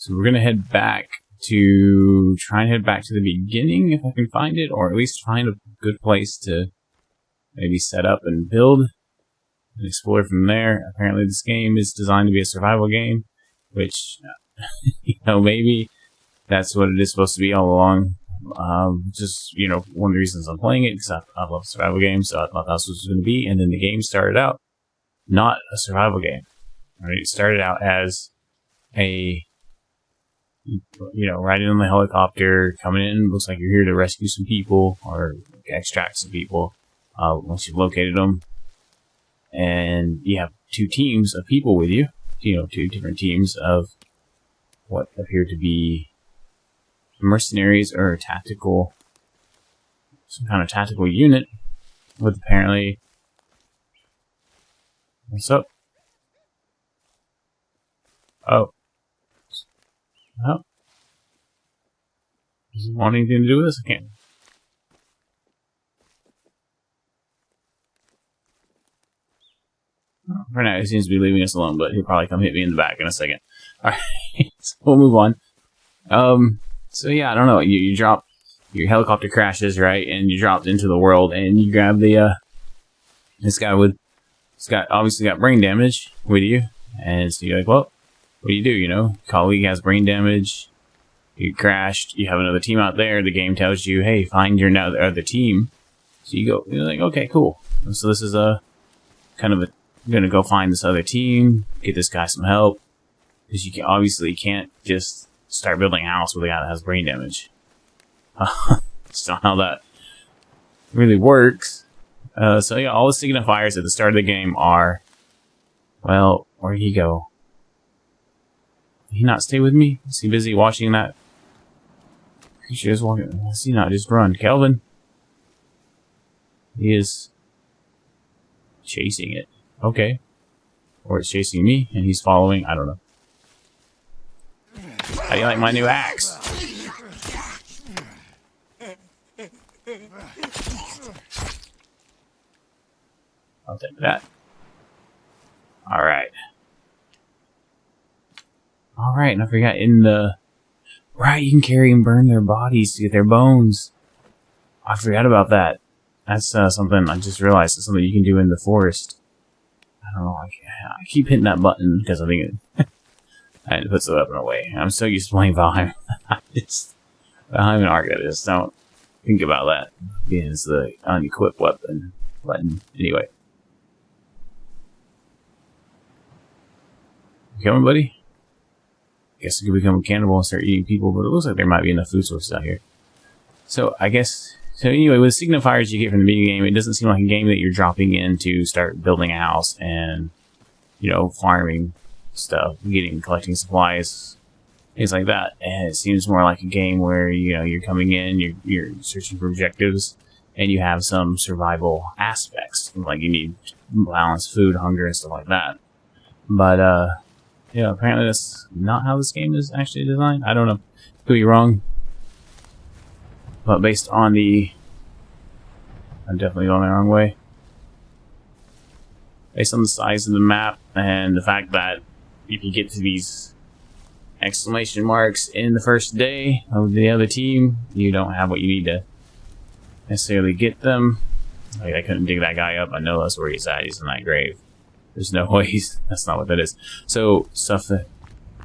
So we're gonna head back to try and head back to the beginning if I can find it, or at least find a good place to maybe set up and build and explore from there. Apparently this game is designed to be a survival game, which, you know, maybe that's what it is supposed to be all along. Just, you know, one of the reasons I'm playing it, because I love survival games, so I thought that's what it was going to be, and then the game started out not a survival game. Right? It started out as a, you know, riding on the helicopter, coming in, looks like you're here to rescue some people, or extract some people, once you've located them. And you have two teams of people with you, you know, two different teams of what appear to be mercenaries or tactical, some kind of tactical unit with apparently, what's up? Oh. Does he want anything to do with this? I can't. For now, he seems to be leaving us alone, but he'll probably come hit me in the back in a second. Alright, so we'll move on. So yeah, I don't know, you drop, your helicopter crashes, right, and you dropped into the world, and you grab the, this guy obviously got brain damage with you, and so you're like, well, what do? You know, colleague has brain damage, you crashed, you have another team out there, the game tells you, hey, find your other team, so you're like, okay, cool, so this is I'm gonna go find this other team, get this guy some help, because you obviously can't just start building a house with a guy that has brain damage. Just don't know how that really works. So yeah, all the signifiers at the start of the game are, well, where'd he go? Did he not stay with me? Is he busy watching that creature is walking? Does he not just run? Kelvin? He is chasing it. Okay. Or it's chasing me, and he's following. I don't know. How do you like my new axe? I'll take that. Alright. Alright, and I forgot right, you can carry and burn their bodies to get their bones. I forgot about that. That's something I just realized. It's something you can do in the forest. I don't know, I keep hitting that button because I think it I had to put the weapon away. I'm so used to playing Valheim. Valheim and Ark, I just don't think about that. Being as the unequipped weapon button. Anyway. You coming, buddy? Guess I could become a cannibal and start eating people, but it looks like there might be enough food sources out here. So, so anyway, with signifiers you get from the video game, it doesn't seem like a game that you're dropping in to start building a house and, you know, farming stuff, collecting supplies, things like that. And it seems more like a game where, you know, you're coming in, you're searching for objectives, and you have some survival aspects, like you need balanced food, hunger, and stuff like that. But yeah, apparently that's not how this game is actually designed. I don't know, could be wrong, but based on I'm definitely going the wrong way. Based on the size of the map and the fact that if you get to these exclamation marks in the first day of the other team, you don't have what you need to necessarily get them. Like, I couldn't dig that guy up. I know that's where he's at. He's in that grave. There's no way that's not what that is. So stuff that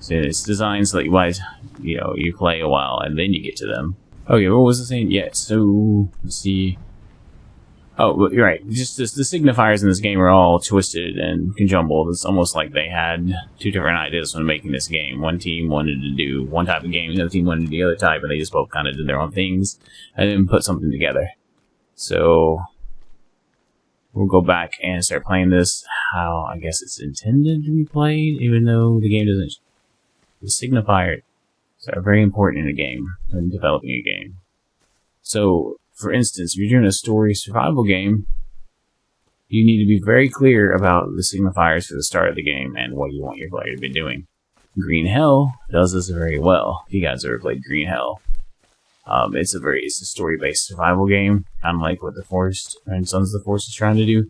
it's designed so that you play a while and then you get to them. Okay, what was I saying? Yeah, so let's see. Oh, you're right. Just the signifiers in this game are all twisted and conjumbled. It's almost like they had two different ideas when making this game. One team wanted to do one type of game, the other team wanted to do the other type, and they just both kind of did their own things and then put something together. So we'll go back and start playing this how I guess it's intended to be played, even though the game doesn't. The signifiers are very important in a game, when developing a game. So, for instance, if you're doing a story survival game, you need to be very clear about the signifiers for the start of the game and what you want your player to be doing. Green Hell does this very well. If you guys ever played Green Hell, it's a story-based survival game, kind of like what the Forest and Sons of the Forest is trying to do.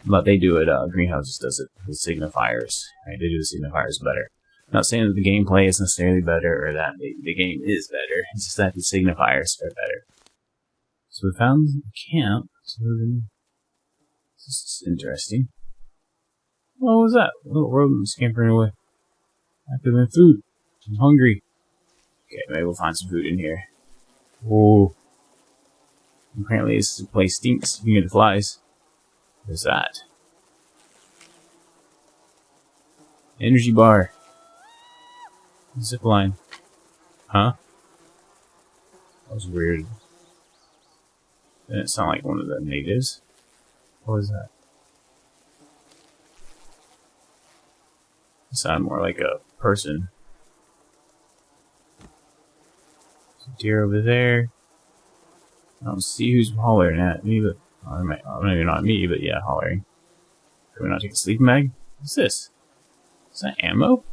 But they do it. Green Hell just does it with signifiers. Right? They do the signifiers better. Not saying that the gameplay is necessarily better or that the game is better. It's just that the signifiers are better. So we found the camp. So this is interesting. What was that? A little rodent scampering away. That could have been food. I'm hungry. Okay, maybe we'll find some food in here. Whoa. Apparently this place stinks. You can get the flies. What is that? Energy bar. Zip line. Huh? That was weird. Didn't sound like one of the natives. What was that? It sounded more like a person. There's a deer over there. I don't see who's hollering at me, but maybe not me, but yeah, hollering. Can we not take a sleeping bag? What's this? Is that ammo?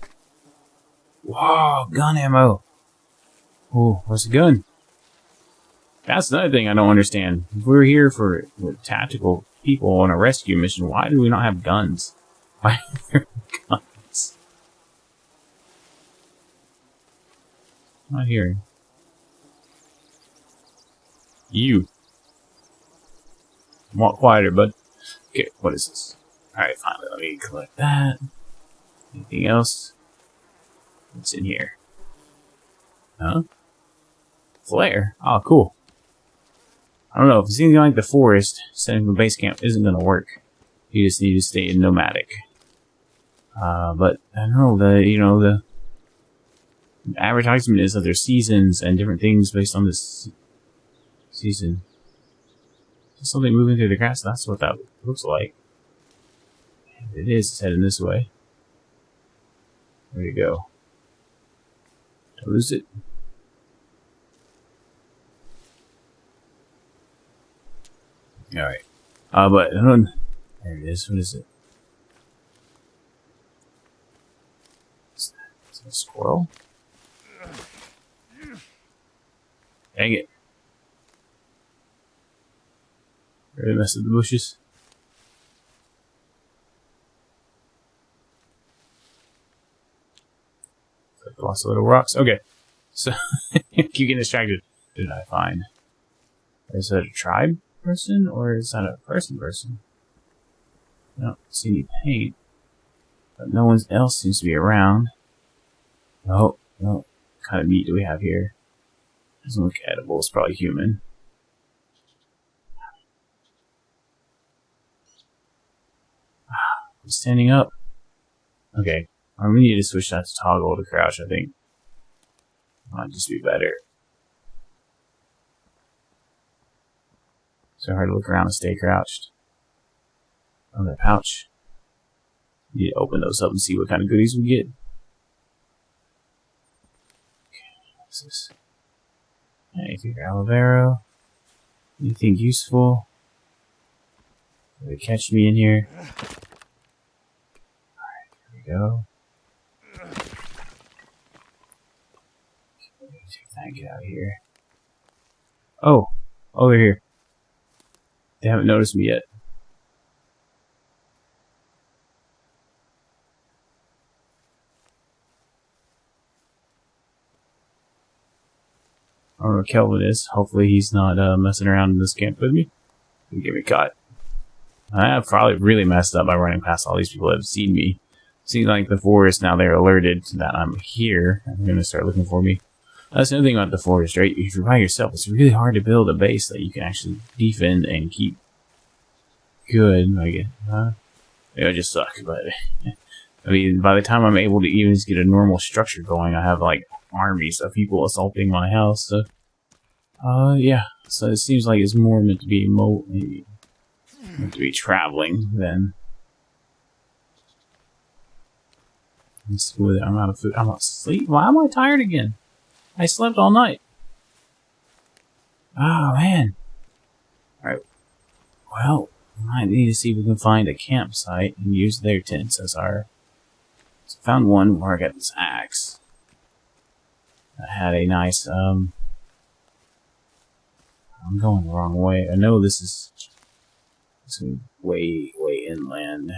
Whoa, gun ammo. Oh, where's the gun? That's another thing I don't understand. If we're here for tactical people on a rescue mission, why do we not have guns? Why are there guns? I'm not hearing. You. Walk quieter, bud. Okay, what is this? Alright, finally, let me collect that. Anything else? What's in here? Huh? Flare? Oh, cool. I don't know, if it's anything like the forest, setting up a base camp isn't going to work. You just need to stay in nomadic. But, I don't know, the advertisement is that there's seasons and different things based on this season. Something moving through the grass, that's what that looks like. It is, it's heading this way. Where'd it go? Did I lose it? Alright. But, there it is. What is it? Is that a squirrel? Dang it. Really messed with the bushes. Like lots of little rocks. Okay. So, keep getting distracted. What did I find? Is that a tribe person or is that a person? I don't see any paint. But no one else seems to be around. No. What kind of meat do we have here? Doesn't look edible. It's probably human. I'm standing up. Okay. We need to switch that to toggle to crouch, I think. Might just be better. So hard to look around and stay crouched. Oh, that pouch. Need to open those up and see what kind of goodies we get. Okay, what's this? Anything aloe vera? Anything useful? Will they catch me in here? Alright, here we go. Okay, take that and get out of here. Oh, they're here. They haven't noticed me yet. I don't know where Kelvin is. Hopefully he's not messing around in this camp with me. He'll get me caught. I have probably really messed up by running past all these people that have seen me. Seems like the forest, now they're alerted that I'm here. They're going to start looking for me. That's another thing about the forest, right? If you're by yourself, it's really hard to build a base that you can actually defend and keep good. Like, it just suck, but I mean, by the time I'm able to even just get a normal structure going, I have like armies of people assaulting my house. So, yeah. So it seems like it's more meant to be meant to be traveling than. Let's go with it. I'm out of food. I'm asleep. Why am I tired again? I slept all night. Oh man. All right. Well, we might need to see if we can find a campsite and use their tents as our. So I found one where I got this axe. I had a nice, I'm going the wrong way. I know this is way inland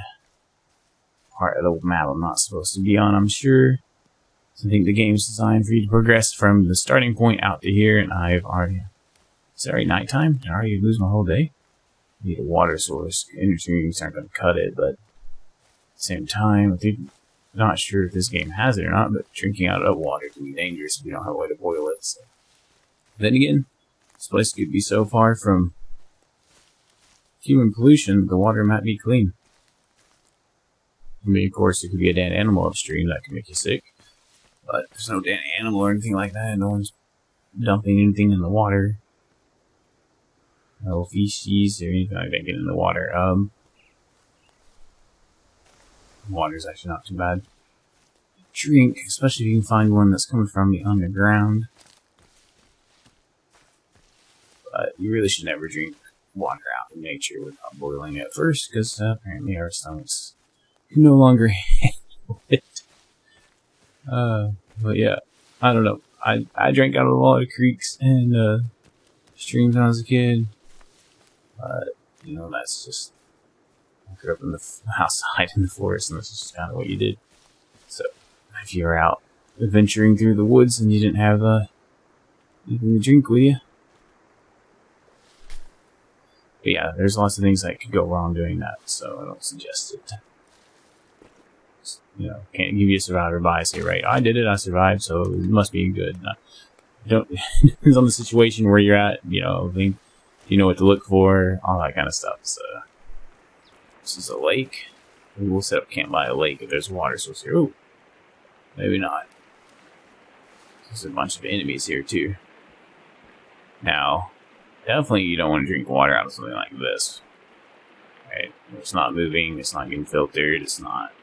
part of the map I'm not supposed to be on, I'm sure. So I think the game's designed for you to progress from the starting point out to here, and I've already... Is it already nighttime? Did I already lose my whole day? I need a water source. Energy aren't going to cut it, but at the same time, I think... Not sure if this game has it or not, but drinking out of water can be dangerous if you don't have a way to boil it. So. Then again, this place could be so far from human pollution, the water might be clean. I mean, of course, there could be a dead animal upstream that could make you sick, but there's no dead animal or anything like that. No one's dumping anything in the water. No feces or anything like that getting in the water. Water's actually not too bad. Drink, especially if you can find one that's coming from the underground. But you really should never drink water out in nature without boiling it first, because apparently our stomachs can no longer handle it. But yeah, I don't know. I drank out of a lot of creeks and streams when I was a kid. But, you know, that's just... I grew up in the outside in the forest, and this is just kind of what you did. So, if you were out adventuring through the woods and you didn't have anything to drink with you. But yeah, there's lots of things that could go wrong doing that, so I don't suggest it. You know, can't give you a survivor bias here, right? I did it, I survived, so it must be good. Don't depends on the situation where you're at, you know, I mean, you know what to look for, all that kind of stuff. So this is a lake. Maybe we'll set up camp by a lake if there's water source here. Ooh, maybe not. There's a bunch of enemies here too. Now, definitely you don't want to drink water out of something like this. Right? It's not moving, it's not getting filtered, it's not...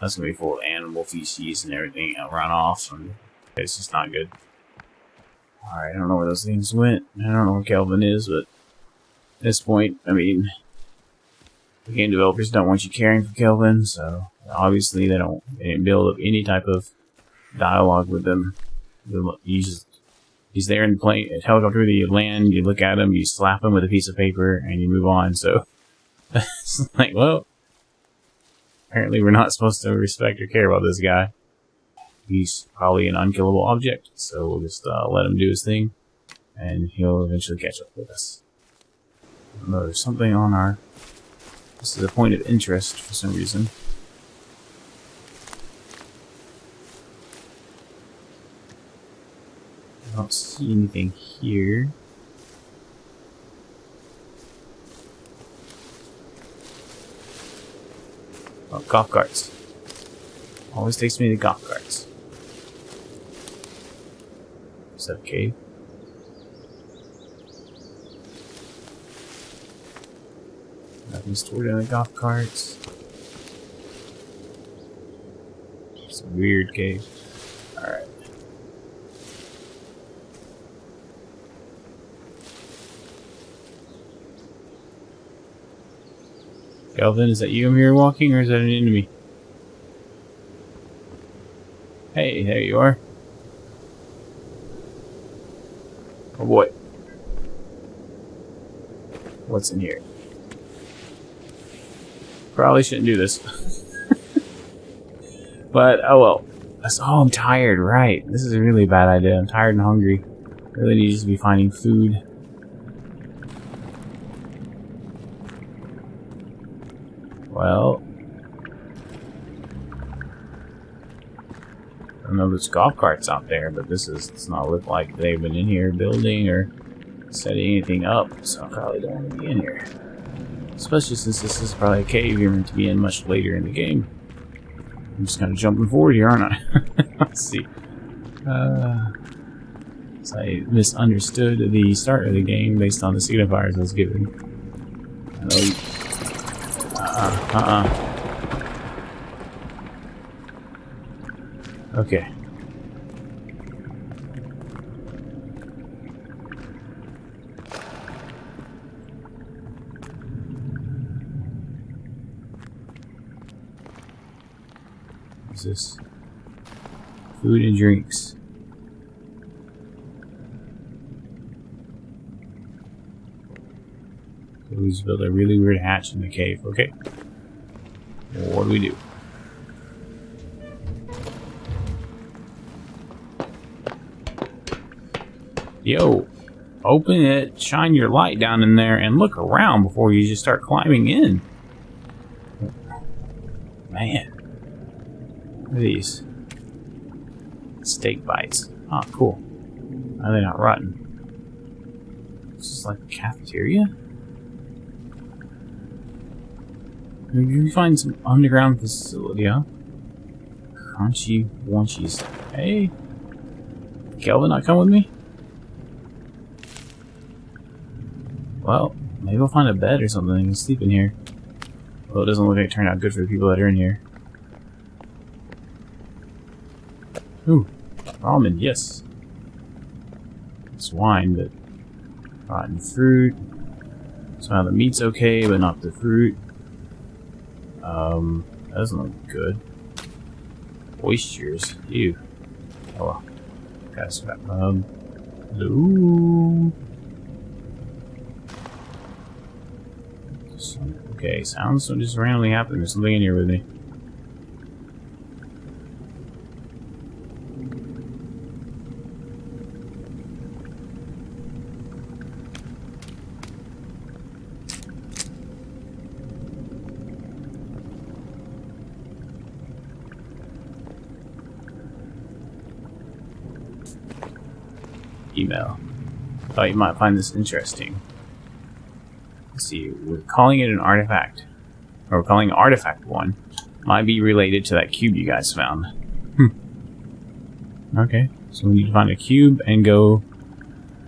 That's going to be full of animal feces and everything that run off. And it's just not good. Alright, I don't know where those things went. I don't know where Kelvin is, but at this point, I mean, the game developers don't want you caring for Kelvin, so obviously they didn't build up any type of dialogue with them. He's there in the plane, helicopter, you land, you look at him, you slap him with a piece of paper, and you move on. So it's like, well, apparently we're not supposed to respect or care about this guy. He's probably an unkillable object, so we'll just let him do his thing, and he'll eventually catch up with us. I don't know, there's something on our... This is a point of interest for some reason. I don't see anything here. Oh, golf carts. Always takes me to golf carts. Is that a cave? Nothing stored in the golf carts. It's a weird cave. Alright. Kelvin, is that you I'm here walking, or is that an enemy? Hey, there you are. Oh boy. What's in here? Probably shouldn't do this. But, oh well. Oh, I'm tired, right. This is a really bad idea. I'm tired and hungry. Really need to be finding food. Well, I don't know, there's golf carts out there, but does not look like they've been in here building or setting anything up, so I probably don't want to be in here. Especially since this is probably a cave you're meant to be in much later in the game. I'm just kind of jumping forward here, aren't I? Let's see. So I misunderstood the start of the game based on the signifiers I was given. Okay. What's this? Food and drinks. So we just built a really weird hatch in the cave. Okay. What do we do? Yo, open it, shine your light down in there, and look around before you just start climbing in. Man. What are these? Steak bites. Oh, cool. Are they not rotten? This is like a cafeteria? You find some underground facility, huh? Crunchy Wunchies. Hey! Kelvin, not come with me? Well, maybe we'll find a bed or something and sleep in here. Well, it doesn't look like it turned out good for the people that are in here. Ooh, ramen, yes. It's wine, but rotten fruit. So now the meat's okay, but not the fruit. That doesn't look good. Oysters, ew. Oh well. Guys, hello. Okay, sounds don't just randomly happen. There's something in here with me. Email. Thought you might find this interesting. Let's see, we're calling it an artifact. Or we're calling it Artifact 1. Might be related to that cube you guys found. Okay, so we need to find a cube and go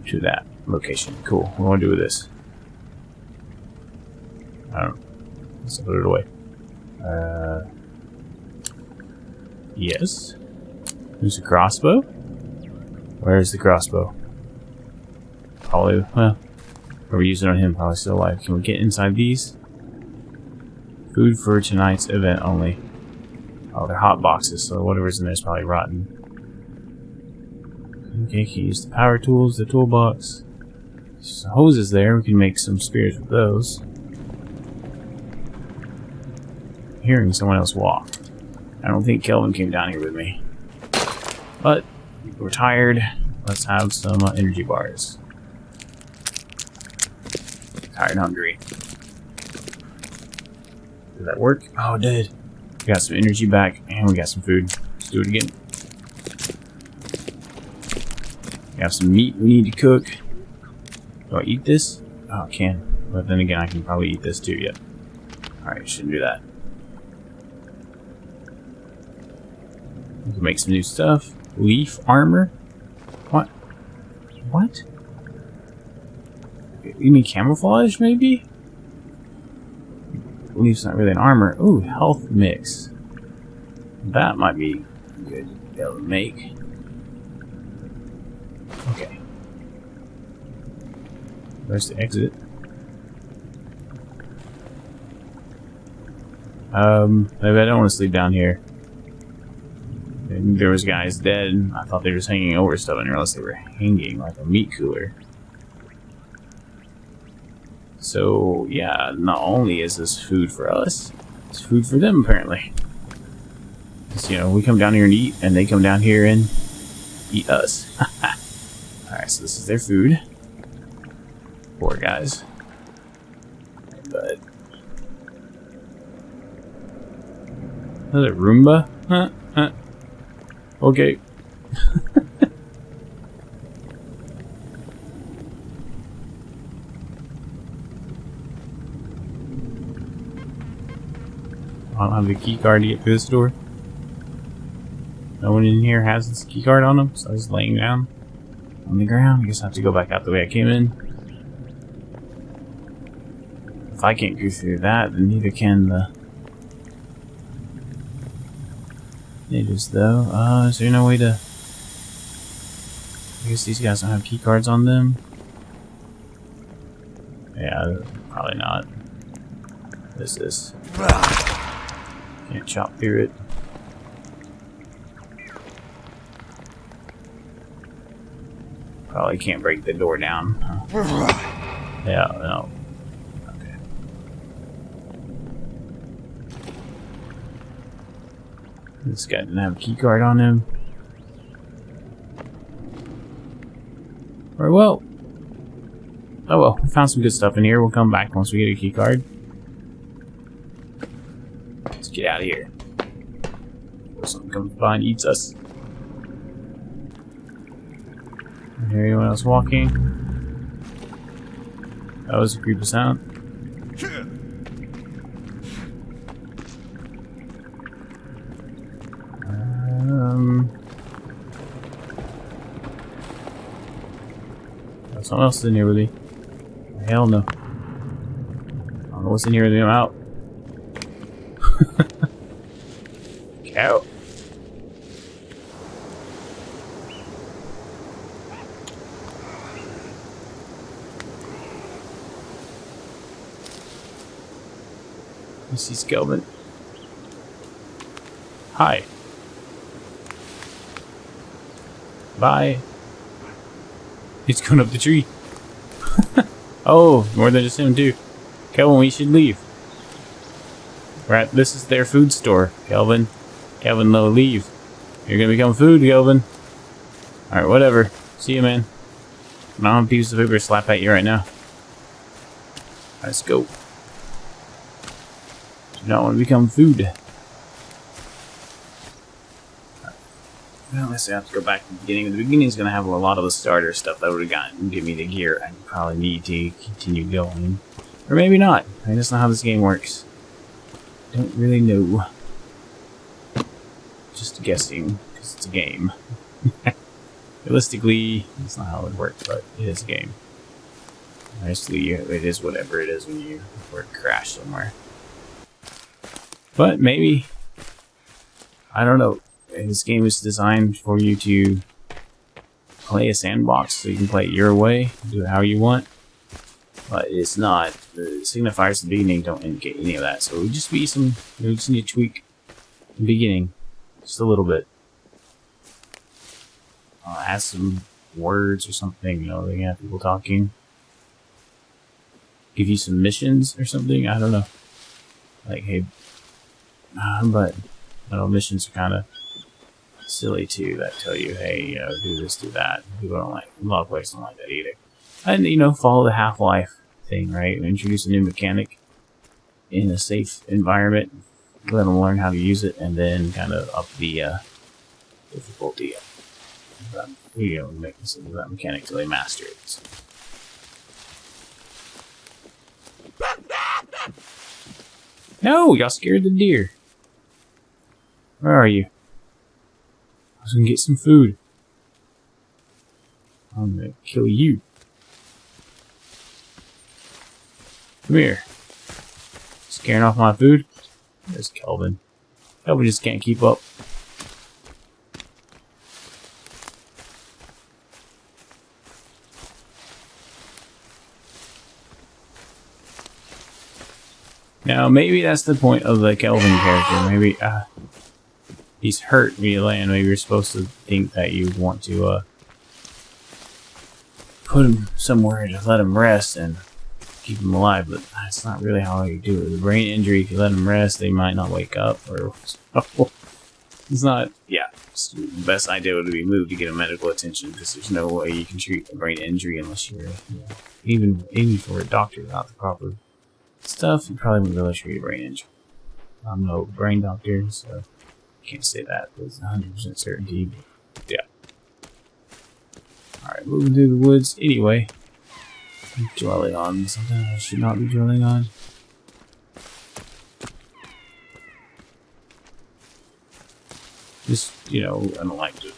to that location. Cool, what do I want to do with this? I don't know. Let's put it away. Yes. There's a crossbow? Where's the crossbow? Probably, well, we're using it on him, probably still alive. Can we get inside these? Food for tonight's event only. Oh, they're hot boxes, so whatever's in there is probably rotten. Okay, can use the power tools, the toolbox. Some hoses there, we can make some spears with those. Hearing someone else walk. I don't think Kelvin came down here with me. But we're tired. Let's have some energy bars. Tired and hungry. Did that work? Oh, it did. We got some energy back and we got some food. Let's do it again. We have some meat we need to cook. Do I eat this? Oh, I can. But then again, I can probably eat this too, yep. Alright, shouldn't do that. We can make some new stuff. Leaf armor? What? What? You mean camouflage, maybe? Leaf's not really an armor. Ooh, health mix. That might be good to be able to make. Okay. Where's the exit? Maybe I don't want to sleep down here. And there was guys dead. I thought they were just hanging over stuff. I didn't realize they were hanging like a meat cooler. So, yeah, not only is this food for us, it's food for them, apparently. Because, you know, we come down here and eat, and they come down here and eat us. Alright, so this is their food. Poor guys. But... Is it Roomba? Huh? Okay. I don't have the key card to get through this door. No one in here has this key card on them, so I was laying down on the ground. I guess I have to go back out the way I came in. If I can't go through that, then neither can the natives, though. Is there no way to... I guess these guys don't have key cards on them. Yeah, probably not. What is this? Can't chop through it. Probably can't break the door down. Huh? Yeah, no. Okay. This guy didn't have a key card on him. Or well. Oh well, we found some good stuff in here. We'll come back once we get a key card. Let's get out of here. Before something comes by and eats us. I hear anyone else walking? That was a creepy sound. Someone else is in here with me. Hell no. I don't know what's in here with me. I'm out. Cow. This is Kelvin. Hi. Bye. He's going up the tree. Oh, more than just him too. Kelvin, we should leave. This is their food store, Kelvin. Kelvin, no, leave. You're gonna become food, Kelvin. Alright, whatever. See you, man. I don't have a piece of paper to slap at you right now. Let's go. Do not want to become food. Well, I have to go back to the beginning. The beginning is going to have a lot of the starter stuff that would have gotten give me the gear I probably need to continue going. Or maybe not. I just know how this game works. Don't really know. Just guessing, because it's a game. Realistically, that's not how it would work, but it is a game. Honestly, it is whatever it is when you crash somewhere. But maybe, I don't know. This game is designed for you to play a sandbox, so you can play it your way, do it how you want. But it's not. The signifiers at the beginning don't indicate any of that, so it would just be some. We just need to tweak the beginning just a little bit. Add some words or something. You know, they have people talking. Give you some missions or something. I don't know. Like, hey, but I know missions are kind of silly too, that tell you, hey, you know, do this, do that. People don't like, a lot of players don't like that either. And, you know, follow the Half-Life thing, right? Introduce a new mechanic in a safe environment, let them learn how to use it, and then kind of up the difficulty. You know, make this into that mechanic till they master it. So. No, y'all scared the deer. Where are you? I was gonna get some food. I'm gonna kill you. Come here. Scaring off my food? There's Kelvin. Kelvin just can't keep up. Now, maybe that's the point of the Kelvin character. Maybe, he's hurt when you land. Maybe you're supposed to think that you want to, put him somewhere to let him rest and keep him alive, but that's not really how you do it. The brain injury, if you let him rest, they might not wake up, or so. It's not, yeah. The best idea would be move to get a medical attention, because there's no way you can treat a brain injury unless you're, you know, even for a doctor without the proper stuff, you probably wouldn't really treat a brain injury. I'm no brain doctor, so I can't say that with 100% certainty. But yeah. Alright, moving through the woods. Anyway, I'm dwelling on something I should not be dwelling on. Just, you know, I don't like to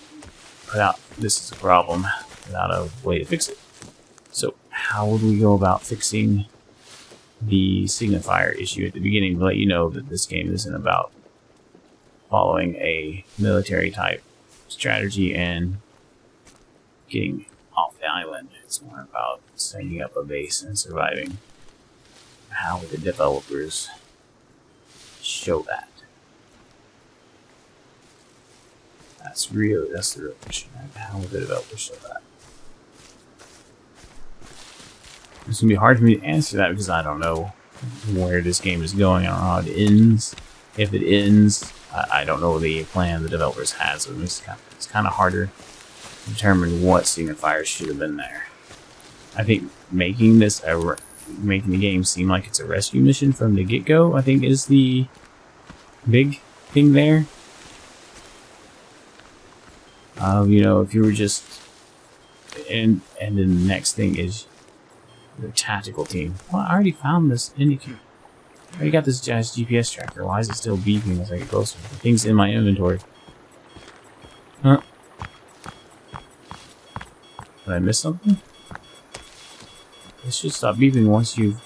put out this is a problem without a way to fix it. So, how would we go about fixing the signifier issue at the beginning to let you know that this game isn't about following a military type strategy and getting off the island? It's more about setting up a base and surviving. How would the developers show that? That's the real question. How would the developers show that? It's going to be hard for me to answer that because I don't know where this game is going. I don't know how it ends. If it ends, I don't know the plan the developers had, so it's kind of harder to determine what signifiers should have been there. I think making this making the game seem like it's a rescue mission from the get-go, I think is the big thing there. You know, if you were just and then the next thing is the tactical team. Well, I already found this indicator. I already got this guy's GPS tracker. Why is it still beeping as I get closer? The thing's in my inventory. Huh? Did I miss something? It should stop beeping once you've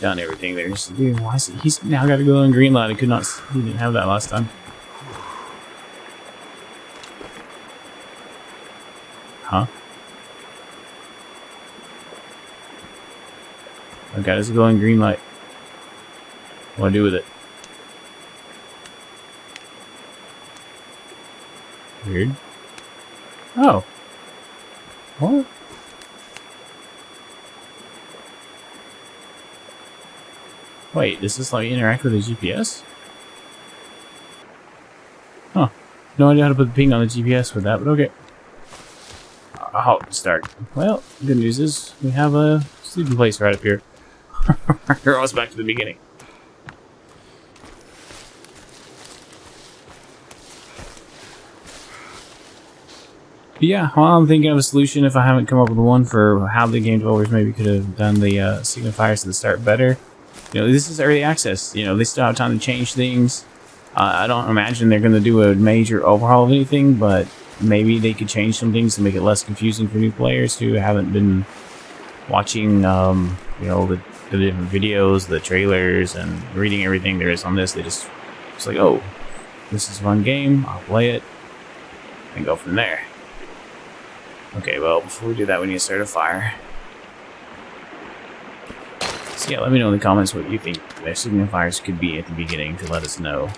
done everything there. Dude, why is it? He's now got to go on green light. I could not. He didn't have that last time. Huh? Okay, let's go on green light. What do I do with it? Weird. Oh. What? Wait, does this like interact with the GPS? Huh. No idea how to put the ping on the GPS with that, but okay. I'll start. Well, good news is we have a sleeping place right up here. We're almost back to the beginning. But yeah, well, I'm thinking of a solution if I haven't come up with one for how the game developers maybe could have done the signifiers at the start better. You know, this is early access. You know, they still have time to change things. I don't imagine they're going to do a major overhaul of anything, but maybe they could change some things to make it less confusing for new players who haven't been watching, you know, the different videos, the trailers, and reading everything there is on this. They just, it's like, oh, this is a fun game. I'll play it and go from there. Okay, well, before we do that, we need to start a fire. So yeah, let me know in the comments what you think their signifiers could be at the beginning to let us know.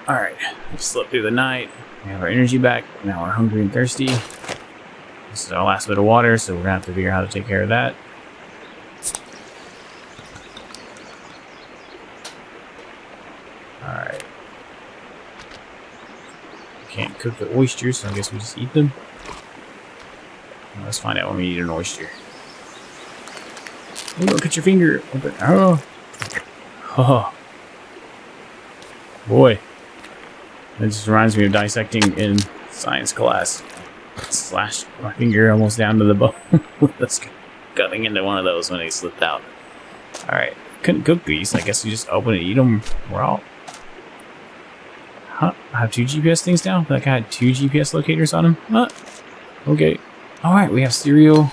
Alright, we slept through the night. We have our energy back. Now we're hungry and thirsty. This is our last bit of water, so we're going to have to figure out how to take care of that. Alright. Can't cook the oysters, so I guess we just eat them. Well, let's find out when we eat an oyster. Oh, don't cut your finger. Oh. Oh. Boy. That just reminds me of dissecting in science class. Slashed my finger almost down to the bone with this cutting into one of those when it slipped out. Alright. Couldn't cook these. I guess we just open and eat them raw. Huh? I have 2 GPS things down? That guy had 2 GPS locators on him? Huh? Okay. Alright, we have cereal.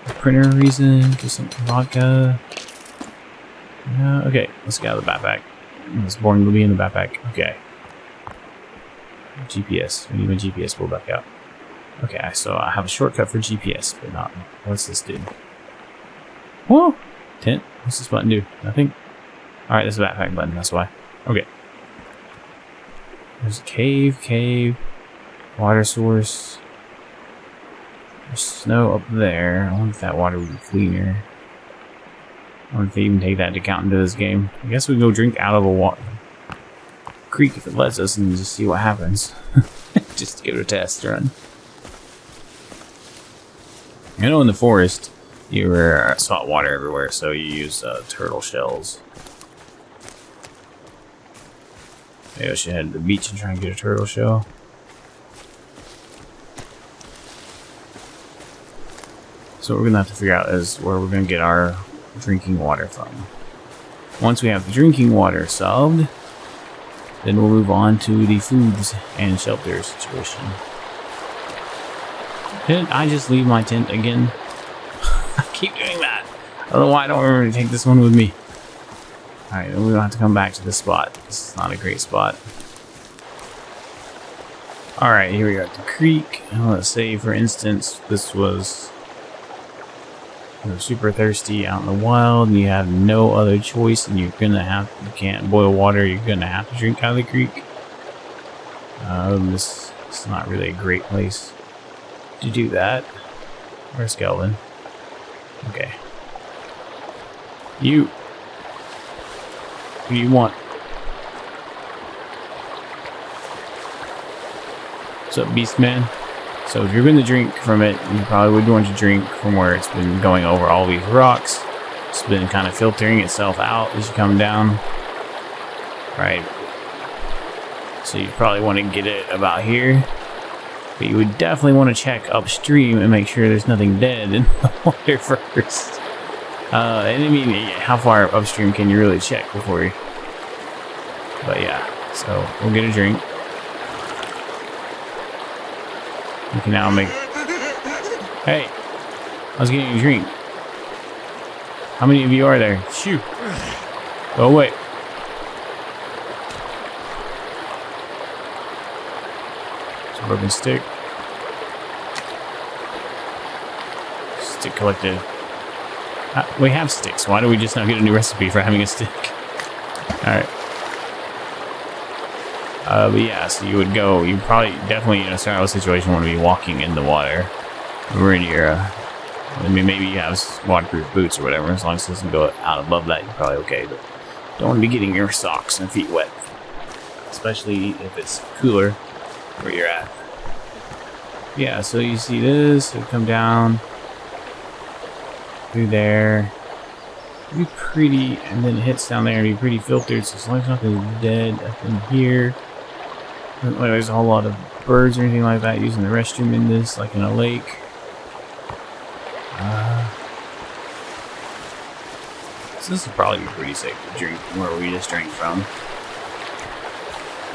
A printer reason. Do some vodka. Okay, let's get out of the backpack. It's boring to be in the backpack. Okay. GPS. We need my GPS pulled back out. Okay, so I have a shortcut for GPS, but not. What's this do? Whoa! Tent? What's this button do? Nothing? Alright, there's a backpack button, that's why. Okay. There's a cave. Water source. There's snow up there. I wonder if that water would be cleaner. I wonder if they even take that into account into this game. I guess we can go drink out of a creek if it lets us and just see what happens. Just to give it a test run. I know in the forest you're salt water everywhere, so you use turtle shells. Maybe I should head to the beach and try and get a turtle shell. So what we're gonna have to figure out is where we're gonna get our drinking water from. Once we have the drinking water solved, then we'll move on to the foods and shelter situation. Didn't I just leave my tent again? I keep doing that. I don't know why I don't remember to take this one with me. Alright, then we don't have to come back to this spot. This is not a great spot. Alright, here we are at the creek. Let's say, for instance, this was... You're super thirsty out in the wild and you have no other choice and you can't boil water, you're gonna have to drink out of the creek. This is not really a great place to do that. Where's Kelvin? Okay. You. What do you want? What's up, Beast Man? So if you're going to drink from it, you probably would want to drink from where it's been going over all these rocks. It's been kind of filtering itself out as you come down. Right. So you probably want to get it about here. But you would definitely want to check upstream and make sure there's nothing dead in the water first. And I mean, how far upstream can you really check before you... But yeah, so we'll get a drink. You can now make... Hey! I was getting a drink. How many of you are there? Shoot! Go away. It's a broken stick. Stick collected. We have sticks. Why do we just not get a new recipe for having a stick? Alright. But yeah, so you would go, you probably definitely in a survival situation want to be walking in the water. We're in your, I mean, maybe you have waterproof boots or whatever, as long as it doesn't go out above that, you're probably okay, but don't want to be getting your socks and feet wet. Especially if it's cooler where you're at. Yeah, so you see this, it'll come down through there. It'll be pretty, and then it hits down there and be pretty filtered, so as long as nothing's dead up in here. There's a whole lot of birds or anything like that using the restroom in this, like in a lake. So this would probably be pretty safe to drink where we just drank from.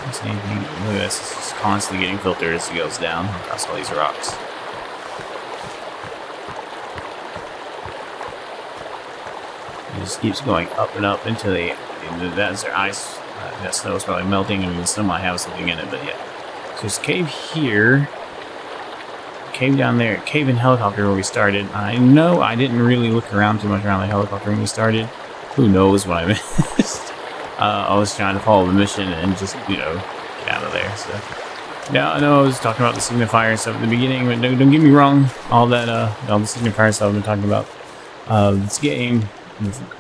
Look at this, it's just constantly getting filtered as it goes down across all these rocks. It just keeps going up and up until that's their ice. That snow is probably melting, and the snow might have something in it, but yeah. So there's a cave here, cave down there, cave and helicopter where we started. I know I didn't really look around too much around the helicopter when we started. Who knows what I missed? I was trying to follow the mission and just, you know, get out of there. So yeah, I know I was talking about the signifier stuff at the beginning, but don't get me wrong. All the signifier stuff I've been talking about. This game.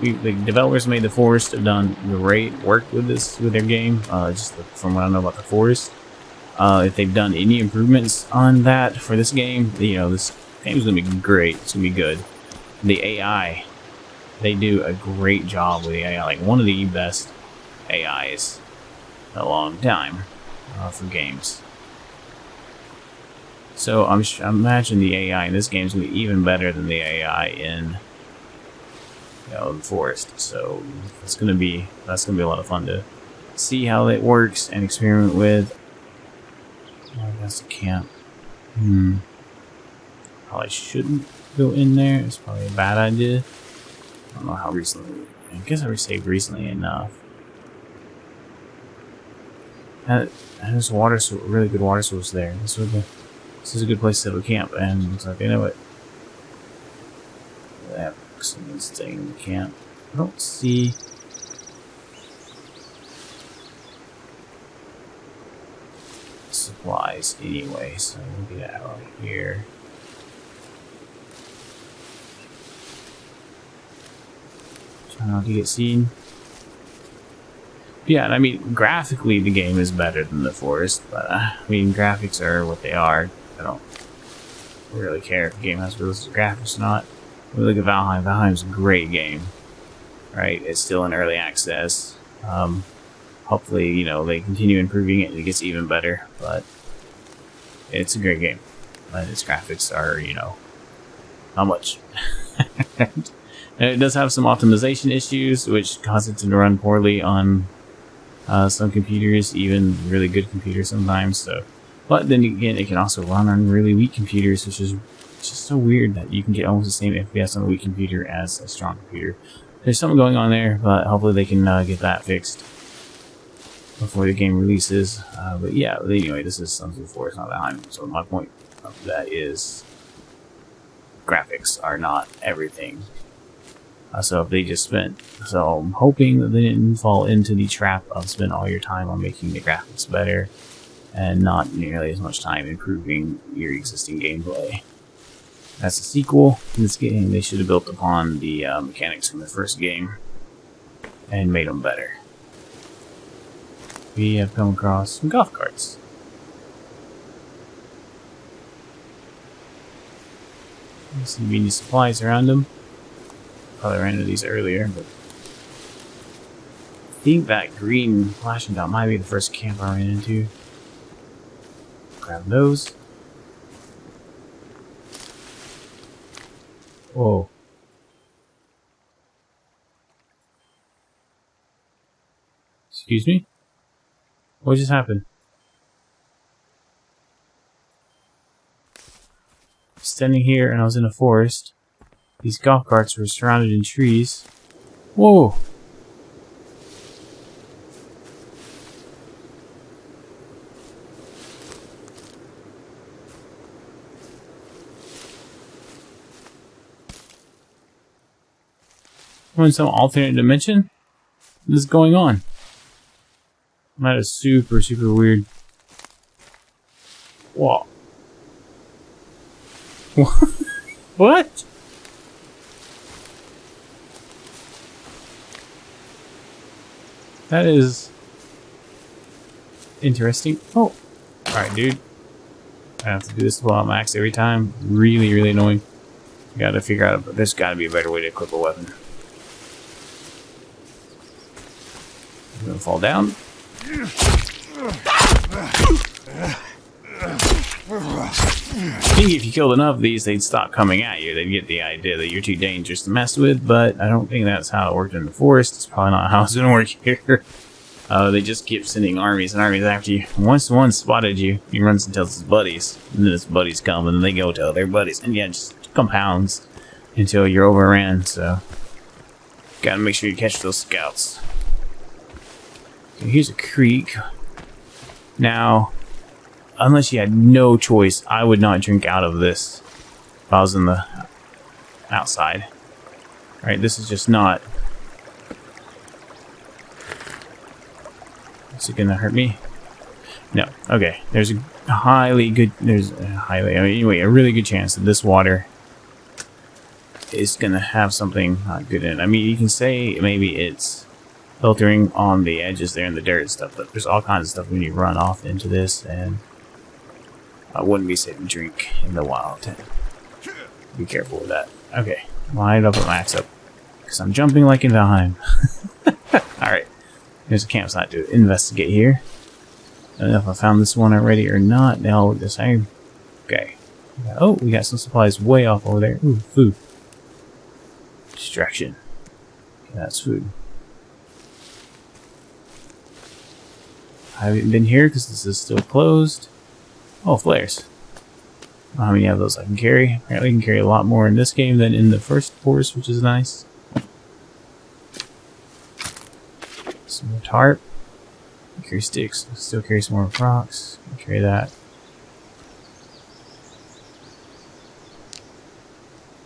The developers made the forest have done great work with their game. From what I know about the forest, if they've done any improvements on that for this game, you know, this game is gonna be great. It's gonna be good. The AI, they do a great job with the AI, like one of the best AIs in a long time for games. So I imagine the AI in this game is gonna be even better than the AI in the forest. So that's gonna be a lot of fun to see how it works and experiment with. Oh, that's a camp. Probably shouldn't go in there. It's probably a bad idea. I don't know how recently. I guess I saved recently enough. There's a really good water source there. This is a good place to set up camp, and it looks like they know it. That someone's staying in the camp. I don't see supplies anyway, so we'll get out of here. Try not to get seen. Yeah, and I mean, graphically the game is better than the forest, but I mean, graphics are what they are. I don't really care if the game has realistic graphics or not. We look at Valheim. Valheim's a great game, right? It's still in early access. Hopefully, you know, they continue improving it and it gets even better, but it's a great game. But its graphics are, you know, not much. And it does have some optimization issues, which cause it to run poorly on some computers, even really good computers sometimes. So, but then again, it can also run on really weak computers, which is just so weird that you can get almost the same FPS on a weak computer as a strong computer. There's something going on there, but hopefully they can get that fixed before the game releases. But yeah, anyway, this is something before, it's not Valheim. So my point of that is graphics are not everything. So if they just spent, so I'm hoping that they didn't fall into the trap of spend all your time on making the graphics better and not nearly as much time improving your existing gameplay. As a sequel to this game, they should have built upon the mechanics from the first game and made them better. We have come across some golf carts. Don't see any supplies around them. Probably ran into these earlier, but I think that green flashing dot might be the first camp I ran into. Grab those. Whoa. Excuse me? What just happened? Standing here and I was in a forest. These golf carts were surrounded in trees. Whoa! We're in some alternate dimension? What is going on? That is super, super weird. Whoa. What? That is interesting. Oh. Alright, dude. I have to do this while I'm max every time. Really, really annoying. Gotta figure out, there's gotta be a better way to equip a weapon. I'm gonna fall down. I think if you killed enough of these, they'd stop coming at you. They'd get the idea that you're too dangerous to mess with, but I don't think that's how it worked in the forest. It's probably not how it's gonna work here. They just keep sending armies and armies after you. Once one spotted you, he runs and tells his buddies, and then his buddies come, and then they go tell their buddies, and yeah, it just compounds until you're overran, so gotta make sure you catch those scouts. So here's a creek. Now, unless you had no choice, I would not drink out of this if I was in the outside. Alright, this is just not. Is it gonna hurt me? No. Okay. There's a highly good. Anyway, a really good chance that this water is gonna have something not good in it. I mean, you can say maybe it's filtering on the edges there in the dirt and stuff, but there's all kinds of stuff when you run off into this, and I wouldn't be safe to drink in the wild. Be careful with that. Okay, line up with max up, because I'm jumping like in Valheim. Alright, there's a campsite to investigate here. I don't know if I found this one already or not. They all look the same. Okay. Oh, we got some supplies way off over there. Ooh, food. Distraction. Okay, that's food. I haven't been here because this is still closed. Oh, flares. I don't know how many of those I can carry. Apparently I can carry a lot more in this game than in the first forest, which is nice. Some more tarp. Carry sticks. Still carry some more rocks. Carry that.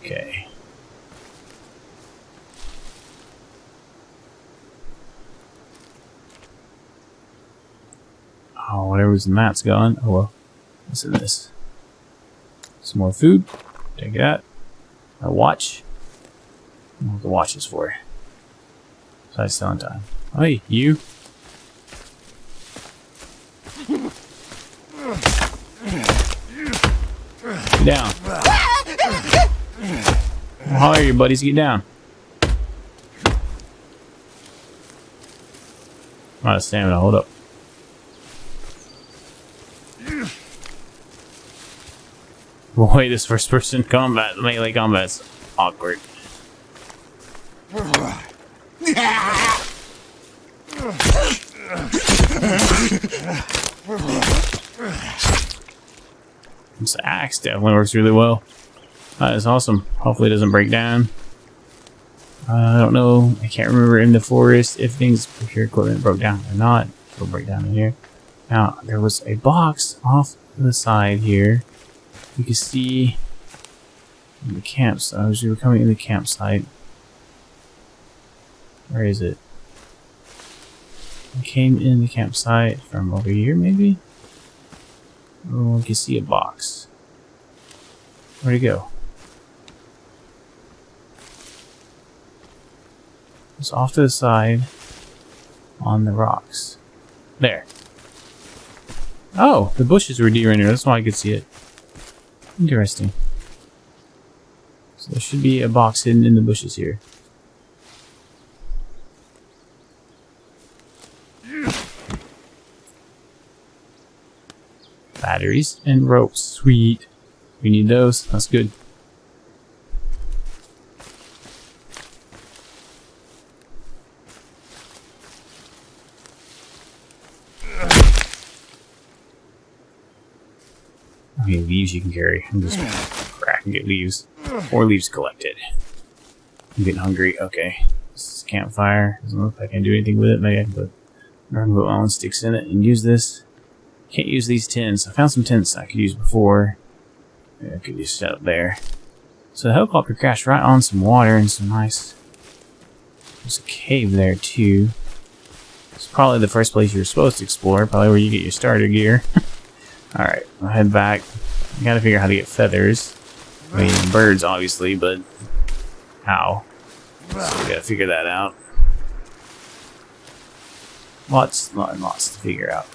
Okay. Oh, whatever's in that's gone. Oh well. What's in this? Some more food. Take that. A watch. I don't know what the watch is for. Besides telling time. Hey, you. Get down. Holler at your buddies, get down. I'm out of stamina, hold up. Boy, this first person combat, melee combat's awkward. This axe definitely works really well. That is awesome. Hopefully it doesn't break down. I don't know. I can't remember in the forest if things with your equipment broke down or not. It'll break down in here. Now, there was a box off to the side here. You can see in the campsite. As we were coming in the campsite. Where is it? I came in the campsite from over here, maybe? Oh, you can see a box. Where'd it go? It's off to the side on the rocks. There. Oh, the bushes were de-rendered. That's why I could see it. Interesting. So there should be a box hidden in the bushes here. Batteries and ropes. Sweet. We need those. That's good. How many leaves you can carry? I'm just gonna crack and get leaves. 4 leaves collected. I'm getting hungry. Okay. This is a campfire. Doesn't look like I can do anything with it. Maybe I can put my own sticks in it and use this. Can't use these tents. I found some tents I could use before. Yeah, I could just set up there. So the helicopter crashed right on some water and some nice... There's a cave there too. It's probably the first place you're supposed to explore. Probably where you get your starter gear. Alright, I'll head back. I gotta figure out how to get feathers. I mean, birds obviously, but how? So we gotta figure that out. Lots and lots to figure out.